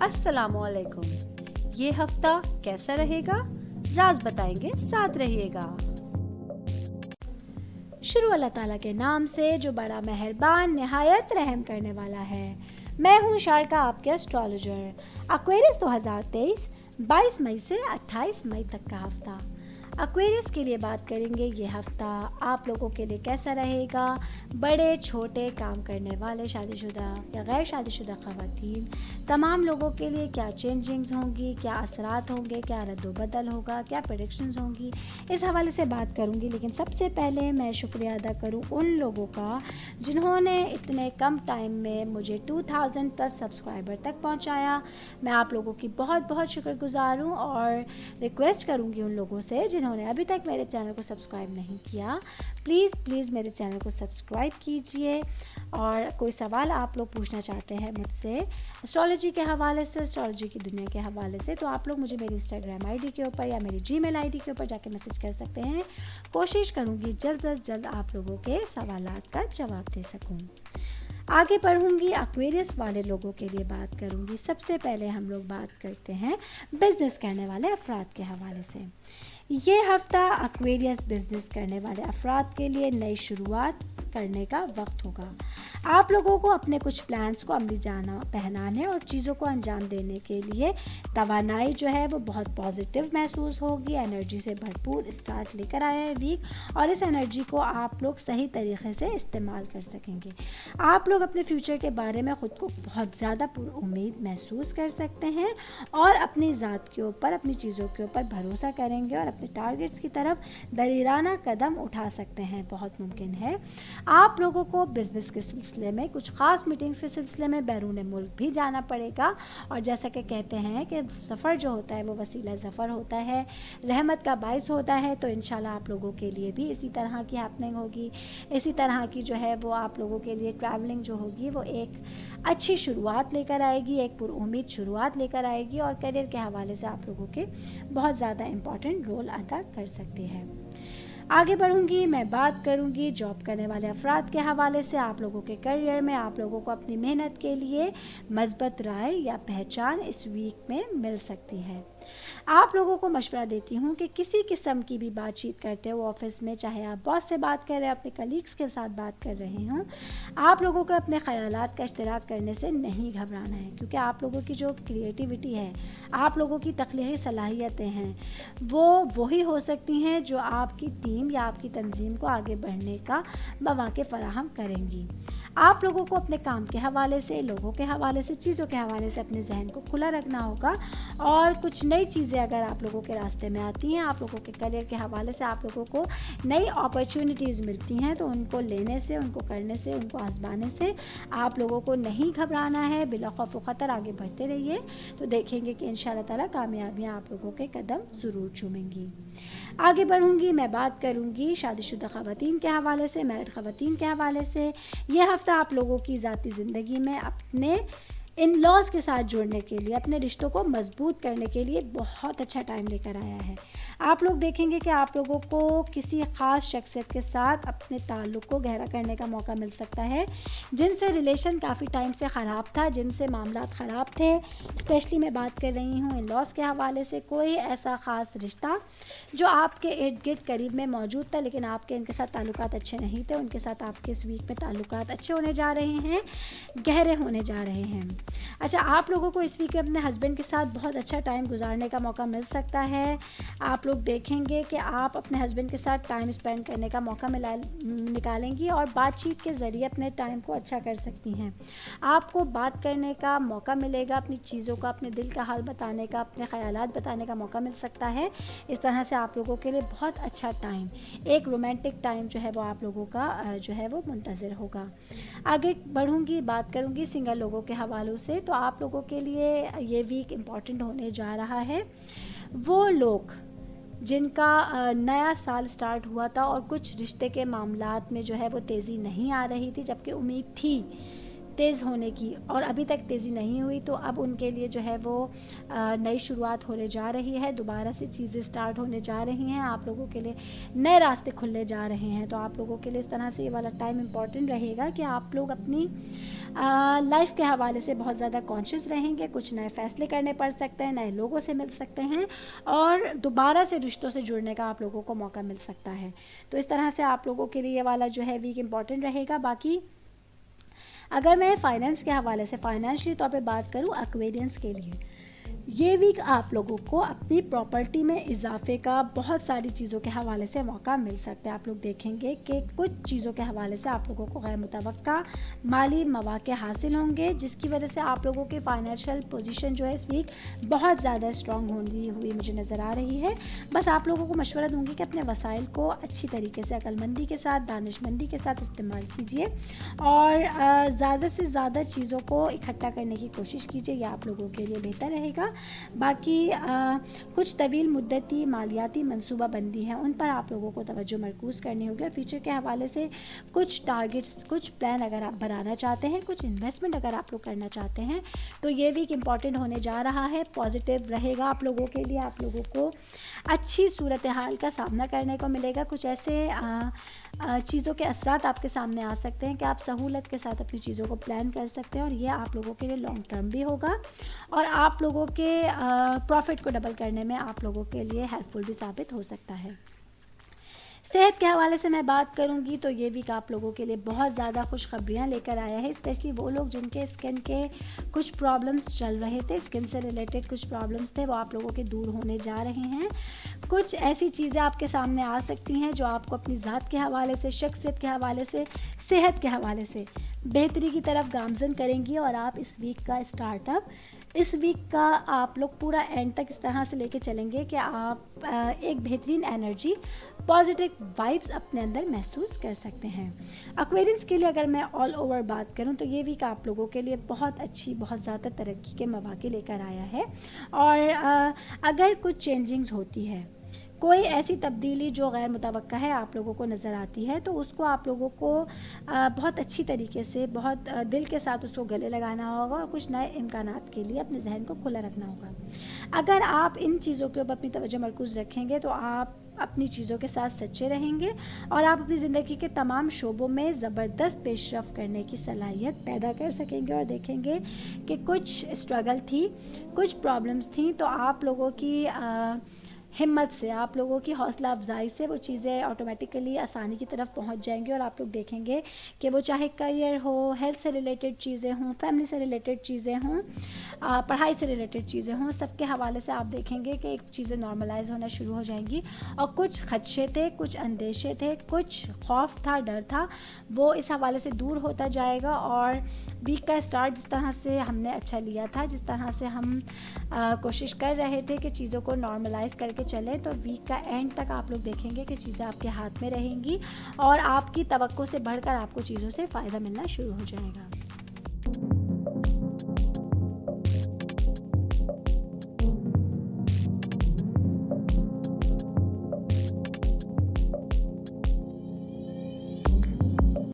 अस्सलाम वालेकुम। ये हफ्ता कैसा रहेगा, राज बताएंगे, साथ रहिएगा। शुरू अल्लाह ताला के नाम से जो बड़ा मेहरबान निहायत रहम करने वाला है। मैं हूँ शारका, आपके एस्ट्रोलॉजर। एक्वेरियस 2023 22 मई से 28 मई तक का हफ्ता। एक्वेरियस के लिए बात करेंगे। ये हफ्ता आप लोगों के लिए कैसा रहेगा। बड़े छोटे काम करने वाले शादीशुदा या गैर शादीशुदा ख़वातीन, तमाम लोगों के लिए क्या चेंजिंग्स होंगी, क्या असरात होंगे, क्या रद्दोबदल होगा, क्या प्रेडिक्शंस होंगी, इस हवाले से बात करूंगी। लेकिन सबसे पहले मैं शुक्रिया अदा करूं उन लोगों का जिन्होंने इतने कम टाइम में मुझे 2000 प्लस सब्सक्राइबर तक पहुंचाया। मैं आप लोगों की बहुत बहुत शुक्रगुजार हूं और रिक्वेस्ट करूंगी उन लोगों से जिन्होंने अभी तक मेरे चैनल को सब्सक्राइब नहीं किया, प्लीज़ मेरे चैनल को सब्सक्राइब कीजिए। और कोई सवाल आप लोग पूछना चाहते हैं मुझसे एस्ट्रोलॉजी के हवाले से, एस्ट्रोलॉजी की दुनिया के हवाले से, तो आप लोग मुझे मेरी इंस्टाग्राम आईडी के ऊपर या मेरी जीमेल आईडी के ऊपर जाके मैसेज कर सकते हैं। कोशिश करूँगी जल्द अज जल्द आप लोगों के सवालात का जवाब दे सकूँ। आगे बढ़ूंगी, एक्वेरियस वाले लोगों के लिए बात करूंगी। सबसे पहले हम लोग बात करते हैं बिजनेस करने वाले अफराद के हवाले से। ये हफ्ता एक्वेरियस बिजनेस करने वाले अफराद के लिए नई शुरुआत करने का वक्त होगा। आप लोगों को अपने कुछ प्लान्स को अमली जाना पहनाने और चीज़ों को अंजाम देने के लिए तवानाई जो है वो बहुत पॉजिटिव महसूस होगी। एनर्जी से भरपूर स्टार्ट लेकर आया है वीक, और इस एनर्जी को आप लोग सही तरीके से इस्तेमाल कर सकेंगे। आप लोग अपने फ्यूचर के बारे में ख़ुद को बहुत ज़्यादा पुरुम्मीद महसूस कर सकते हैं और अपनी ज़ात के ऊपर, अपनी चीज़ों के ऊपर भरोसा करेंगे और अपने टारगेट्स की तरफ दरीराना कदम उठा सकते हैं। बहुत मुमकिन है आप लोगों को बिज़नेस के सिलसिले में, कुछ ख़ास मीटिंग्स के सिलसिले में बैरून मुल्क भी जाना पड़ेगा। और जैसा कि कहते हैं कि सफ़र जो होता है वो वसीला ज़फ़र होता है, रहमत का बाइस होता है। तो इंशाल्लाह आप लोगों के लिए भी इसी तरह की हैपनिंग होगी, इसी तरह की जो है वो आप लोगों के लिए ट्रैवलिंग जो होगी वो एक अच्छी शुरुआत लेकर आएगी, एक पुरुम्मीद शुरुआत लेकर आएगी और करियर के हवाले से आप लोगों के बहुत ज़्यादा इम्पॉर्टेंट रोल अदा कर सकती है। आगे बढ़ूंगी, मैं बात करूंगी जॉब करने वाले अफराद के हवाले से। आप लोगों के करियर में आप लोगों को अपनी मेहनत के लिए मजबूत राय या पहचान इस वीक में मिल सकती है। आप लोगों को मशवरा देती हूँ कि किसी किस्म की भी बातचीत करते हो ऑफिस में, चाहे आप बॉस से बात कर रहे हैं, अपने कलीग्स के साथ बात कर रहे हों, आप लोगों को अपने ख्यालात का इश्तराक करने से नहीं घबराना है। क्योंकि आप लोगों की जो क्रिएटिविटी है, आप लोगों की तख्लीकी सलाहियतें हैं, वो वही हो सकती हैं जो आपकी टीम या आपकी तंजीम को आगे बढ़ने का मौक़ा फराहम करेंगी। आप लोगों को अपने काम के हवाले से, लोगों के हवाले से, चीज़ों के हवाले से अपने जहन को खुला रखना होगा। और कुछ नई चीज़ें अगर आप लोगों के रास्ते में आती हैं, आप लोगों के करियर के हवाले से आप लोगों को नई अपॉर्चुनिटीज़ मिलती हैं, तो उनको लेने से, उनको करने से, उनको आजमाने से आप लोगों को नहीं घबराना है। बिला खौफ व ख़तर आगे बढ़ते रहिए, तो देखेंगे कि इंशाअल्लाह ताला कामयाबियाँ आप लोगों के कदम ज़रूर चूमेंगी। आगे बढ़ूंगी, मैं बात करूंगी शादीशुदा ख़वातीन के हवाले से, मैरिड ख़वातीन के हवाले से। यह हफ्ता आप लोगों की ज़ाती ज़िंदगी में अपने इन लॉज के साथ जुड़ने के लिए, अपने रिश्तों को मजबूत करने के लिए बहुत अच्छा टाइम लेकर आया है। आप लोग देखेंगे कि आप लोगों को किसी ख़ास शख्सियत के साथ अपने ताल्लुक़ को गहरा करने का मौका मिल सकता है, जिनसे रिलेशन काफ़ी टाइम से ख़राब था, जिनसे मामलात ख़राब थे। स्पेशली मैं बात कर रही हूँ इन लॉज के हवाले से। कोई ऐसा ख़ास रिश्ता जो आपके इर्द गिर्द करीब में मौजूद था, लेकिन आपके इनके साथ ताल्लुकात अच्छे नहीं थे, उनके साथ आपके इस वीक में ताल्लुकात अच्छे होने जा रहे हैं, गहरे होने जा रहे हैं। अच्छा, आप लोगों को इस वीक में अपने हस्बैंड के साथ बहुत अच्छा टाइम गुजारने का मौका मिल सकता है। आप लोग देखेंगे कि आप अपने हस्बैंड के साथ टाइम स्पेंड करने का मौका निकालेंगी और बातचीत के ज़रिए अपने टाइम को अच्छा कर सकती हैं। आपको बात करने का मौका मिलेगा, अपनी चीज़ों का, अपने दिल का हाल बताने का, अपने ख़यालात बताने का मौका मिल सकता है। इस तरह से आप लोगों के लिए बहुत अच्छा टाइम, एक रोमांटिक टाइम जो है वो आप लोगों का जो है वो मुंतज़िर होगा। आगे बढ़ूँगी, बात करूँगी सिंगल लोगों के हवालों से। तो आप लोगों के लिए ये वीक इम्पॉर्टेंट होने जा रहा है। वो लोग जिनका नया साल स्टार्ट हुआ था और कुछ रिश्ते के मामलात में जो है वो तेज़ी नहीं आ रही थी, जबकि उम्मीद थी तेज़ होने की और अभी तक तेज़ी नहीं हुई, तो अब उनके लिए जो है वो नई शुरुआत होने जा रही है, दोबारा से चीज़ें स्टार्ट होने जा रही हैं, आप लोगों के लिए नए रास्ते खुलने जा रहे हैं। तो आप लोगों के लिए इस तरह से ये वाला टाइम इम्पॉर्टेंट रहेगा कि आप लोग अपनी लाइफ के हवाले से बहुत ज़्यादा कॉन्शियस रहेंगे, कुछ नए फैसले करने पड़ सकते हैं, नए लोगों से मिल सकते हैं और दोबारा से रिश्तों से जुड़ने का आप लोगों को मौका मिल सकता है। तो इस तरह से आप लोगों के लिए ये वाला जो है वीक इम्पॉर्टेंट रहेगा। बाकी अगर मैं फाइनेंस के हवाले से फाइनेंशियली तौर पे बात करूँ एक्वेरियंस के लिए, ये वीक आप लोगों को अपनी प्रॉपर्टी में इजाफे का बहुत सारी चीज़ों के हवाले से मौका मिल सकता है। आप लोग देखेंगे कि कुछ चीज़ों के हवाले से आप लोगों को गैर मुतवक्का माली मौके हासिल होंगे, जिसकी वजह से आप लोगों की फाइनेंशियल पोजीशन जो है इस वीक बहुत ज़्यादा स्ट्रॉन्ग होती हुई मुझे नज़र आ रही है। बस आप लोगों को मशवरा दूंगी कि अपने वसाइल को अच्छी तरीके से अक्लमंदी के साथ, दानिशमंदी के साथ इस्तेमाल कीजिए और ज़्यादा से ज़्यादा चीज़ों को इकट्ठा करने की कोशिश कीजिए, यह आप लोगों के लिए बेहतर रहेगा। बाकी कुछ तवील मुद्दती मालियाती मनसूबा बंदी हैं, उन पर आप लोगों को तवज्जो मरकूज़ करनी होगी। फ्यूचर के हवाले से कुछ टारगेट्स, कुछ प्लान अगर आप बनाना चाहते हैं, कुछ इन्वेस्टमेंट अगर आप लोग करना चाहते हैं, तो ये वीक इम्पॉर्टेंट होने जा रहा है, पॉजिटिव रहेगा आप लोगों के लिए। आप लोगों को अच्छी सूरत हाल का सामना करने को मिलेगा। कुछ ऐसे चीज़ों के असरात आपके सामने आ सकते हैं कि आप सहूलत के साथ अपनी चीज़ों को प्लान कर सकते हैं और ये आप लोगों के लिए लॉन्ग टर्म भी होगा और आप लोगों के प्रॉफिट को डबल करने में आप लोगों के लिए हेल्पफुल भी साबित हो सकता है। सेहत के हवाले से मैं बात करूंगी तो ये वीक आप लोगों के लिए बहुत ज़्यादा खुशखबरियाँ लेकर आया है, स्पेशली वो लोग जिनके स्किन के कुछ प्रॉब्लम्स चल रहे थे, स्किन से रिलेटेड कुछ प्रॉब्लम्स थे, वो आप लोगों के दूर होने जा रहे हैं। कुछ ऐसी चीज़ें आपके सामने आ सकती हैं जो आपको अपनी ज़ात के हवाले से, शख्सियत के हवाले से, सेहत के हवाले से बेहतरी की तरफ गामज़न करेंगी और आप इस वीक का स्टार्टअप, इस वीक का आप लोग पूरा एंड तक इस तरह से लेके चलेंगे कि आप एक बेहतरीन एनर्जी, पॉजिटिव वाइब्स अपने अंदर महसूस कर सकते हैं। एक्वेरियंस के लिए अगर मैं ऑल ओवर बात करूं तो ये वीक आप लोगों के लिए बहुत अच्छी, बहुत ज़्यादा तरक्की के मौके लेकर आया है और अगर कुछ चेंजिंग्स होती है, कोई ऐसी तब्दीली जो गैर मुतवक्का है आप लोगों को नज़र आती है, तो उसको आप लोगों को बहुत अच्छी तरीके से, बहुत दिल के साथ उसको गले लगाना होगा और कुछ नए इम्कानात के लिए अपने जहन को खुला रखना होगा। अगर आप इन चीज़ों के ऊपर अपनी तवज्जो मरकूज़ रखेंगे तो आप अपनी चीज़ों के साथ सच्चे रहेंगे और आप अपनी ज़िंदगी के तमाम शोबों में ज़बरदस्त पेशरफ़ करने की सलाहियत पैदा कर सकेंगे और देखेंगे कि कुछ स्ट्रगल थी, कुछ प्रॉब्लम्स थी, तो आप लोगों की हिम्मत से, आप लोगों की हौसला अफजाई से वो चीज़ें ऑटोमेटिकली आसानी की तरफ पहुंच जाएंगी और आप लोग देखेंगे कि वो चाहे करियर हो, हेल्थ से रिलेटेड चीज़ें हों, फैमिली से रिलेटेड चीज़ें हों, पढ़ाई से रिलेटेड चीज़ें हों, सबके हवाले से आप देखेंगे कि एक चीज़ें नॉर्मलाइज होना शुरू हो जाएंगी और कुछ खदशे थे, कुछ अंदेशे थे, कुछ खौफ था, डर था, वो इस हवाले से दूर होता जाएगा और वीक का स्टार्ट जिस तरह से हमने अच्छा लिया था, जिस तरह से हम कोशिश कर रहे थे कि चीज़ों को नॉर्मलाइज करके चलें, तो वीक का एंड तक आप लोग देखेंगे कि चीज़ें आपके हाथ में रहेंगी और आपकी तवक्को से बढ़कर आपको चीज़ों से फ़ायदा मिलना शुरू हो जाएगा।